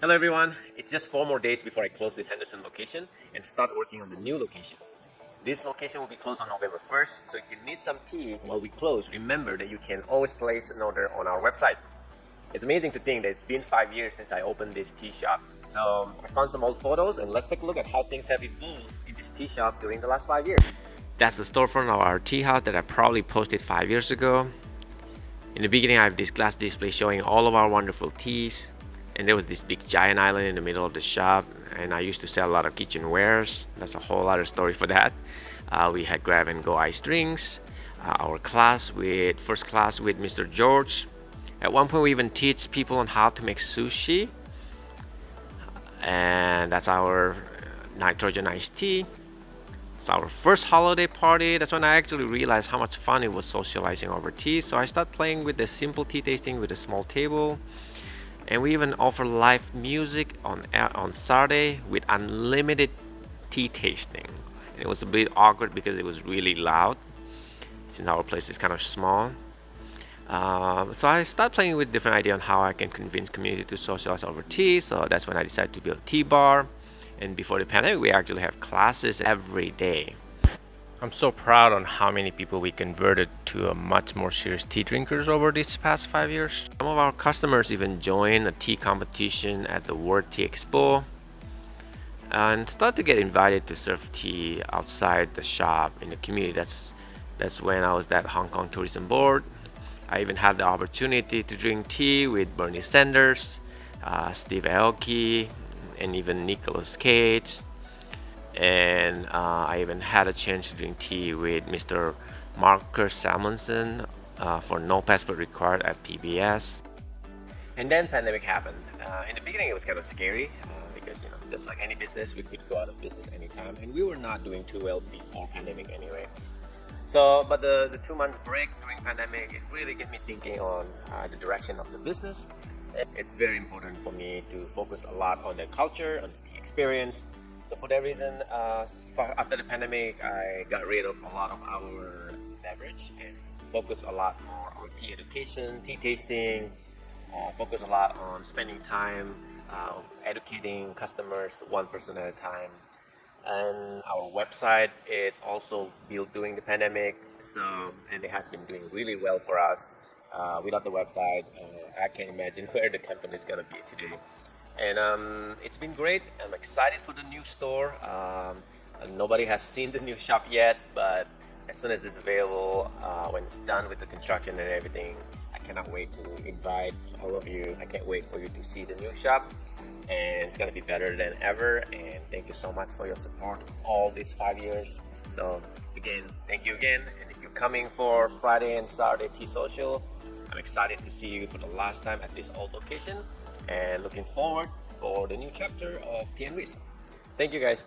Hello everyone, it's just 4 more days before I close this Henderson location and start working on the new location. This location will be closed on November 1st, so if you need some tea while we close, remember that you can always place an order on our website. It's amazing to think that it's been 5 years since I opened this tea shop. So I found some old photos and let's take a look at how things have evolved in this tea shop during the last 5 years. That's the storefront of our tea house that I probably posted 5 years ago. In the beginning, I have this glass display showing all of our wonderful teas. And there was this big giant island in the middle of the shop, and I used to sell a lot of kitchenwares. That's a whole other story for that. We had grab and go ice drinks, our first class with Mr. George. At one point we even teach people on how to make sushi, and that's our nitrogen iced tea. It's our first holiday party. That's when I actually realized how much fun it was socializing over tea. So I started playing with the simple tea tasting with a small table. And we even offer live music on Saturday with unlimited tea tasting. And it was a bit awkward because it was really loud since our place is kind of small. So I started playing with different ideas on how I can convince community to socialize over tea. So that's when I decided to build a tea bar. And before the pandemic, we actually have classes every day. I'm so proud on how many people we converted to a much more serious tea drinkers over these past 5 years. Some of our customers even joined a tea competition at the World Tea Expo and start to get invited to serve tea outside the shop in the community. That's when I was at Hong Kong Tourism Board. I even had the opportunity to drink tea with Bernie Sanders, Steve Aoki, and even Nicolas Cage. And I even had a chance to drink tea with Mr. Marcus Salmonson for No Passport Required at PBS. And then pandemic happened. In the beginning it was kind of scary because just like any business, we could go out of business anytime, and we were not doing too well before pandemic anyway. So, but the 2 months break during pandemic, it really get me thinking on the direction of the business. It's very important for me to focus a lot on the culture, on the tea experience. So for that reason, after the pandemic, I got rid of a lot of our beverage and focused a lot more on tea education, tea tasting, focus a lot on spending time educating customers one person at a time. And our website is also built during the pandemic, and it has been doing really well for us. Without the website, I can't imagine where the company is gonna be today. And it's been great. I'm excited for the new store. Nobody has seen the new shop yet, but as soon as it's available, when it's done with the construction and everything, I cannot wait to invite all of you. I can't wait for you to see the new shop, and it's gonna be better than ever. And thank you so much for your support all these 5 years. So again, thank you again. And if you're coming for Friday and Saturday Tea Social, I'm excited to see you for the last time at this old location, and looking forward for the new chapter of Tea and Whisk. Thank you guys.